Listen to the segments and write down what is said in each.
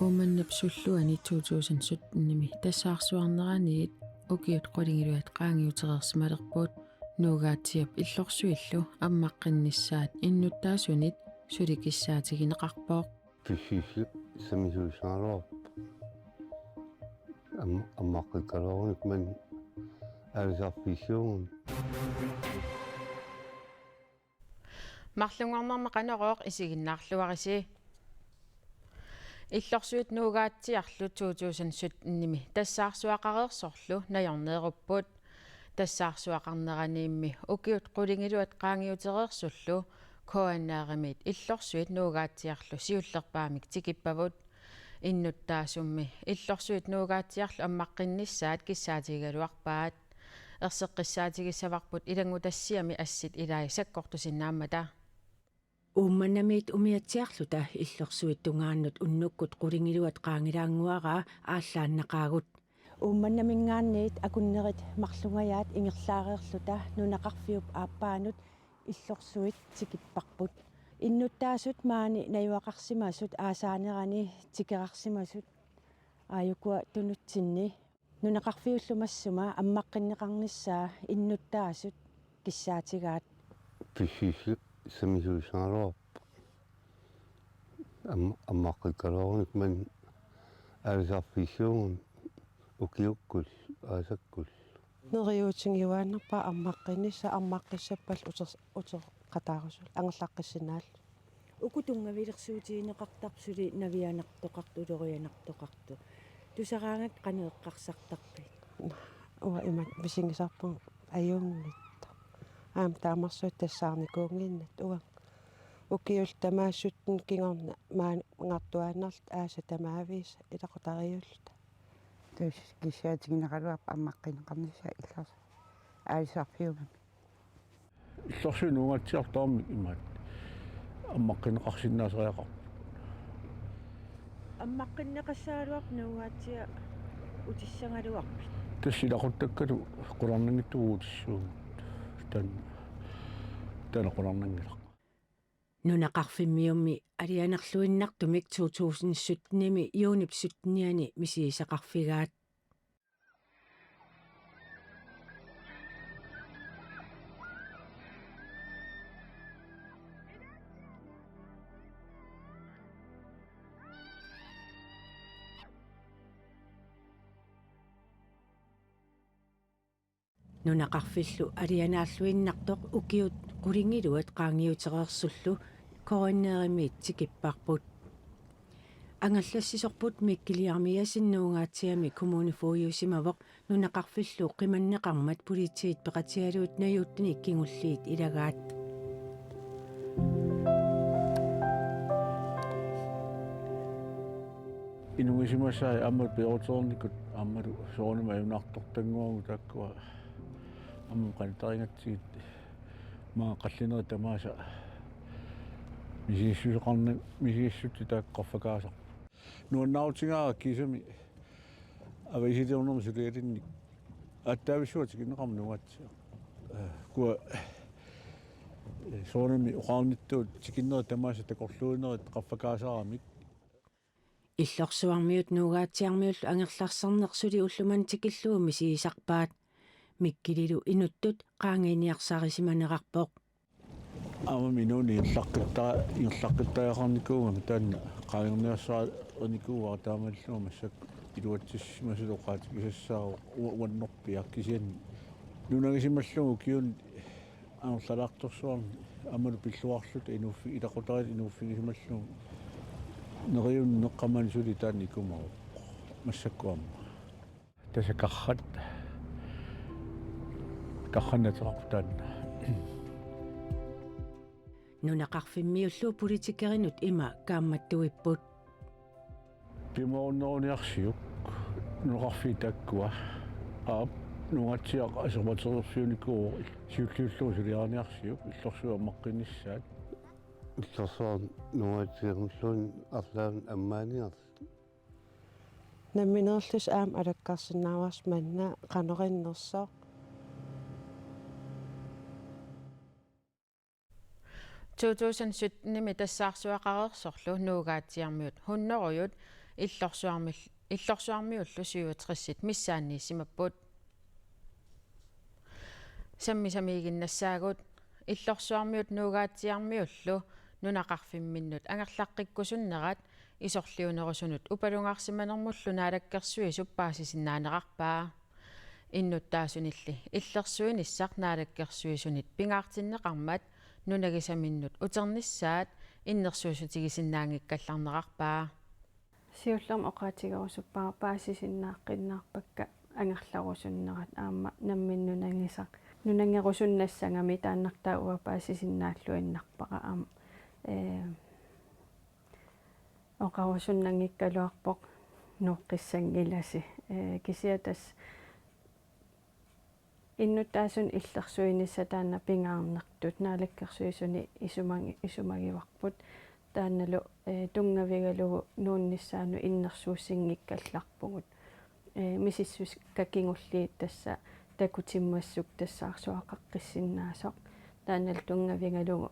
Uumannapsulluani 2017 тассаарсуарнераниит укиут qulингалуат qaangiutereersimalerpuut nuugaatiap иллорсуиллу аммаққиннissaat иннуттаасунит суlikissaatiginеқарпооq кисисик самисуусаалуарп аммаққиккалуарник ман алисарфиссуун марлунгорнарма канерооq исигиннаарлуариси иллорсуит нуугаатсиарлу 2017 ними тассаарсуақареерсорлу наёрнееруппут тассаарсуақарнераниимми укиут qulingilуат qaangiutereersullu коаннааримит иллорсуит нуугаатсиарлу сиуллерпаамик тикиппавут иннуттаасумми иллорсуит нуугаатсиарлу аммаққиннissaат киссаатигалуарпаат ерсеққиссаатигиссаварпут илангутассиами ассит илаи саккортусиннааммата уумманамиит умиатсиарлута иллорсуит тунгааннут уннуккут qulingilуат qaangilaanguaraa ааллааннақаагут уумманамингаанниит акуннерит марлунгаyaat ингерлаареерлута нунақарфиуп ааппаанут иллорсуит тикиппарпут иннуттаасут маани наюақарсимасут аасаанерани тикерарсимасут ааюкуа тунутсинни нунақарфиуллумассума аммаққиннеқарнissaа иннуттаасут киссаатигаат кисисик самисуусаалуарп аммаққиккалуарник ман алисарфиссуун укиуккул аасаккул нериуутингиваанерпа аммаққинисса аммаққиссаппал утеқатаарусул ангерлаққиссинаал укутунгавилерсуутиинеқартарсули навианартоқарту улерианартоқарту тусараангат канеэққарсартарпит уа имат мисингисарпун аюнгнитта аам таамарсуут тассаарникуунгиннат уа укиул тамаассуттун кингорна маангартуааннерлт ааса тамаависа илақутариуллута тус кисаатигинеқалуап аммаққинеқарнисса илларс аалисарфиугами иллорсуи нунгатсиартаарми имаат аммаққинеқарсинаасериақар аммаққиннеқассаалуарп нуугаатсиа утиссангалуарпит тассилақуттаккалу қуларнангиттугуутиссуун тана қуларнангилақ нунақарфиммиумми алианерлуиннартумик 2017-ними юунип 17-ниани мисиисақарфигаат нунақарфиллу алианааллуиннартоқ укиут qulingilуат qaangiutereersullu коаннеримит тикиппарпут ангаллассисорпут миккилиармиасиннуугаатсиами коммунифуйусимавоқ нунақарфиллу қиманнеқармат политиит пеқатиалуут наюуттани иккингуллиит илагаат инугисимассаа аммат пеоторникут аммалу соонама юнартортангуагу тааккуа амма qantaringатсигит маа қаллинери тамааса мисииссутти тааққарфакаасар нуаннаутингаара кисами ависидернерми сулиалинник аттаависсуатикинеқарми нугатсиа куа соонами уқарниттуут тикиннери тамааса такорлуинерит қарфакаасаарамик иллорсуармиут нуугаатсиармиуллу ангерларсарнерсули уллуман тикиллуумми сиисарпаат миккилилу инуттут qaangiiniarsarisimанеқарпоқ ама минуни ингерлаққиттаақарникуугами таанна qaanginerniarsaa ernikууа таамаллума массак илуатсиссимасулоқаат кисассаа уаннорпи аккисианни нунагисималлугу киун ангерлалаарторсуарни амалу пиллуарлут инуффи илақутарит инуффигисималлугу нериун неққамани сули таанникумаа массаккуама тасакаррат карханнатеқартаанна нунақарфиммиуллу политикеринут има каамматтуиппут пимооннеруниарсиук нуқарфи таккуа аап нугатсиақ асерватерерсиуникуу сиуллиуллуу сулиарниарсиук иллорсуа аммаққиннissaат иллорсуар нугатсиернлуун арлаан аммааниарс намминерлус аам алаккарсинааварс манна канериннерсоо 2017 тассаарсуақареерсорлу нуугаатсиармиут хуннерuyut иллорсуармиуллу сиуатриссит миссаанни симаппут саммисамигиннассаагут иллорсуармиут нуугаатсиармиуллу нунақарфимминнут ангерлаққиккусуннерат исорлиунерусунут упалунгарсиманермуллу наалаккерсуи суппаасисиннаанеқарпаа иннуттаасунилли иллерсуиниссақ наалаккерсуисунит пингаартиннеқармат нунагисаминнут утерниссаат иннерсуусутигисиннаангиккалларнеқарпаа сиуллерма оқаатигерусуппаа паасисиннааққиннаарпакка ангерларусуннерат аама намминнунангисақ нунангерусуннассангами тааннартаа уа паасисиннааллуиннарпара аама оқарусуннангиккалуарпоқ нуққиссангиласи кисиатас иннутааsun иллерсуинисса таанна пингаарнертут наалаккерсуисуни исумагиварпут таанналу тунгавигалугу нуунниссаану иннерсууссингиккалларпугут мисиссус какингуллиит тасса такутиммассук тассаарсуақаққиссиннаасоқ тааннал тунгавигалугу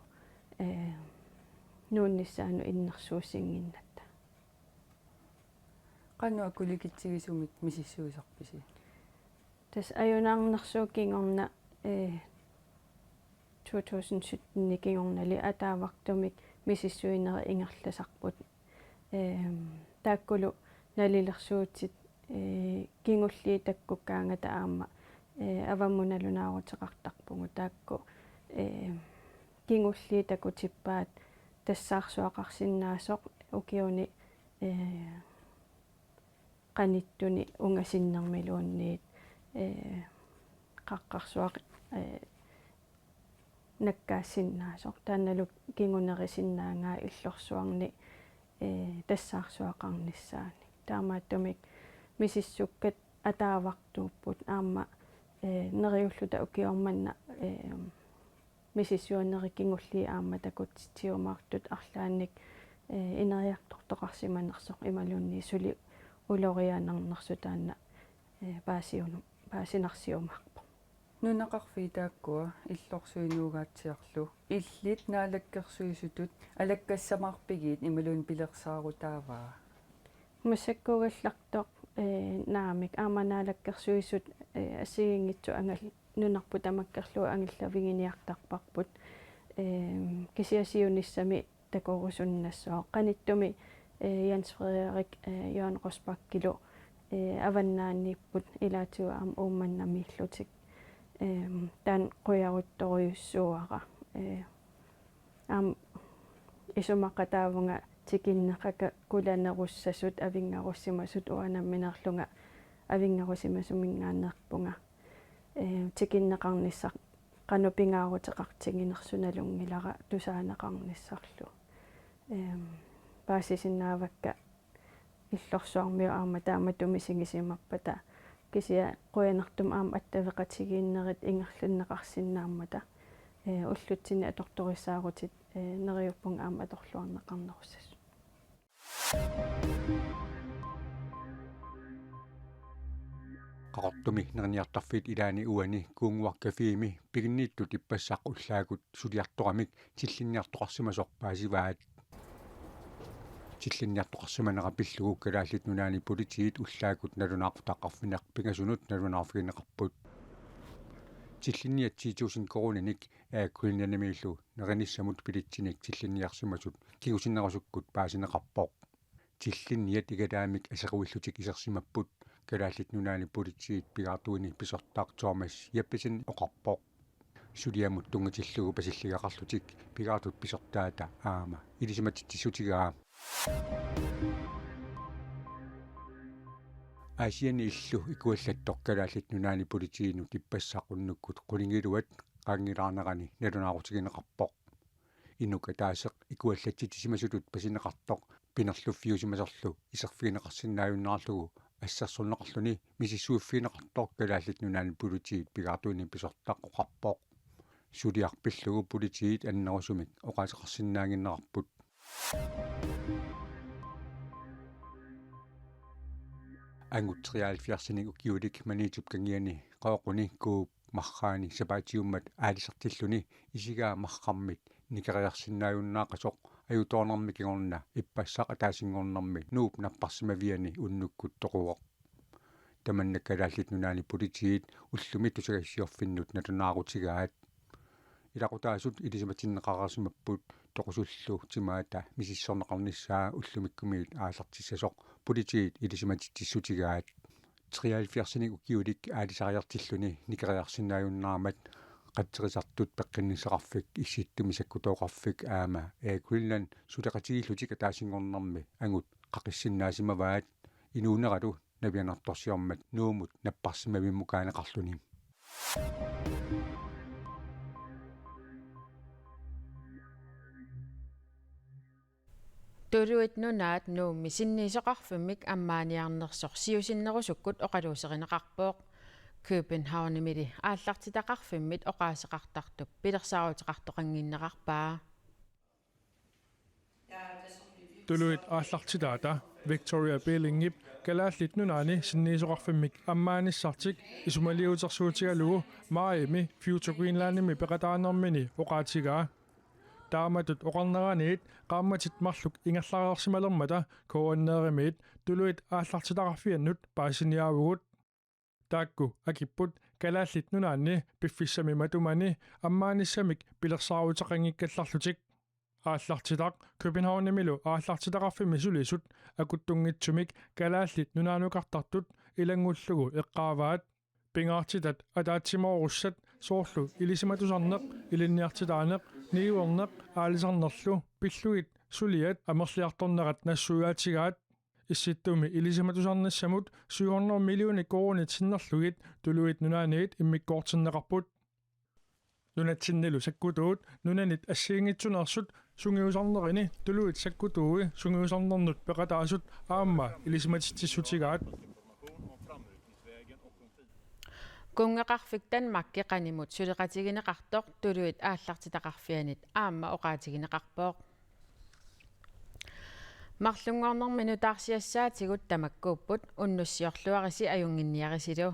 нуунниссаану иннерсууссингиннатта qanua kulikitsигисумик мисиссуисарписи тас аюнаарнерсуукингорна 2017 кингорнали атаавартумик мисиссуинери ингерласарпут тааккулу налилерсуутит кингуллии таккуккаангата аама аваммуналунаарутеқартарпугу таакку кингуллии такутиппаат тассаарсуақарсиннаасоқ укиуни qaниттуни унгасиннэрмилуунниит qaqqarsuaq наккаассиннаасоқ таанналу кингунерисиннаангаа иллорсуарни тассаарсуақарниссаани таамааттумик мисиссуккат атаавартууппут аама нериуллута укиорманна мисиссуаннери кингуллии аама такутситиумаартут арлаанник инериартортоқарсиманерсоқ ималуунни сули улориаанернерсу таанна паасинарсиумарпо нунақарфи тааккуа иллорсуинуугаатсиарлу иллит наалаккерсуисутут алаккассамаарпигиит ималуун пилерсаарутааваа массаккугаллартоқ наамик ааманаалаккерсуисут ассигингитсу ангал нунарпу тамаккерлуу ангиллавигиниартарпарпут кисиасиуниссами такорусуннассоо qaниттуми Jens Frederik Jørgen Rosbach-Kilo аваннаанниппут илаатуа аам уумманнамииллутик таан қуярутторюссуара аам исумаққатаавунга тикиннеқака куланеруссасут авингаруссимасут уанамминерлунга авингарусимасумингаанерпунга тикиннеқарниссақ qanupingaaruteqartiginersunaluнгилара тусаанеқарниссарлу паасисиннаавакка иллорсуармиу аама тааматумисигисимаппата кисиа қуянертум аама аттавеқатигииннерит ингерлуннеқарсинааммата уллутсини аторторисаарутит нериуппун аама аторлуарнеқарнеруссас qaqortumi nerniartarfit ilaani uani kuunguarkafiimi piginniittut ippassaq ullaagut suliartoqamik tillinniartoqarsimasorpaasivaat tillinniartoqarsimanerapillugu kalaallit nunaani politiit ullaagut nalunaaqutaqqarfineqpingasunut nalunaarfigineqarput tillinniatsiituusin koruninik aakkulinanamiillu nerinissamut pilitsinik tillinniarsimasut kigusinnerasukkut paasineqarpoq tillinniat igalaamik asequillutik isersimapput kalaallit nunaani politiit pigaartuini pisortaaq Thomas yappisin oqarpoq suliamut tungatillugu pasilligaqarlutik pigaartut pisortaata aama ilisimatitissutigaa asiani illu ikuallattoq kalaallit nunaani politiinu tippassaqunnukkut qulingiluat qaangilaarnerani nalunaarutigineqarpoq inuk ataaseq ikuallatitisimasutut pasineqartoq pinerluffiusimaserlu iserfigineqarsinnaayunnaarlugu ассерсулнеқарлуни мисиссуиффинеқартоқ калааллит нунаани политиит пигаартуини писортаққоқарпоқ сулиарпиллугу политиит аннерусумик оқаатеқарсинаагиннеқарпут ангутриалфиарсиник укиулик манитуп кангиани қооқуни кууп марраани сапаатиуммат аалисартиллуни исигаа марраммит никериарсинааюннаақасоқ аюторнарми кигорна иппассақ атаасингорнарми нууп наппарсимавиани уннуккут тоқуоқ таманнаккалааллит нунаани политиит уллуми тусагассиорфиннут натунаарутигаат илақутаасут илисиматиннеқарасимаппут тоқусуллу тимаата мисиссорнеқарниссаа уллумиккумиит аалартиссасоқ политиит илисиматиттиссутигаат 73 укиулик аалисариартиллуни никериарсинааюннаармат qatterisartut peqqinnisaqarfik issiittumisakkutoqarfik aama Greenland suleqatigillutик ataasingornarmi angut qaqissinnaasimavat inuuneralu navianartorsiormat nuumut napparsimavimmukaanaqarluni Turuit nunaat nuummi sinniisoqarfimmik ammaaniarnersoq siusinnerusukkut oqaluuserineqarpooq Københavnimili aallartitaqarfimmit oqaaseqartartup pilersaaruteqartoqanginneqarpaa Tuluit aallartitaata Victoria Bellingip kalaallit nunaani sinniisoqarfimmik ammaanissartik isumaliutersuutigalugu Mariami Future Greenlandimi peqataanermini oqaatigaa taamatut oqarneraniit qaammatit marluk ingerlareersimalermata koonneerimiit tuluit aallartitaqarfiannut paasiniaavugut taakku akipput kalaallit nunaanni piffissami matumani ammaanисsamик pilersaaruteqangikkалларлутик ааллартитақ Københavnimilu ааллартитақарфими сулисут акуттунгитсумик калааллит нунаанукартартут илангуллугу эққааваат пингаартитат атаатсимооруссат соорлу илисиматусарнеқ илинниартитаанеқ ниуернеқ аалисарнерлу пиллугит сулиат амерлиарторнерат нассуяатигаат исситтуми илисиматусарнассамут 700 миллиони корони тиннерлугит тулуит нунааниит иммиккоортиннеқарпут нунатсиннилу саккутуут нунанит ассиингитсунерсут сунгиусарнерини тулуит саккутууи сунгиусарнернут пеқатаасут аама илисиматиттиссутигаат кунгеқарфик Данмарки qaнимут сулеқатигинеқартоқ тулуит ааллартитақарфианит аама оqaатигинеқарпооқ марлунгорнэрмину таарсиассаатигут тамаккууппут уннуссиорлуариси аюнгинниарисилу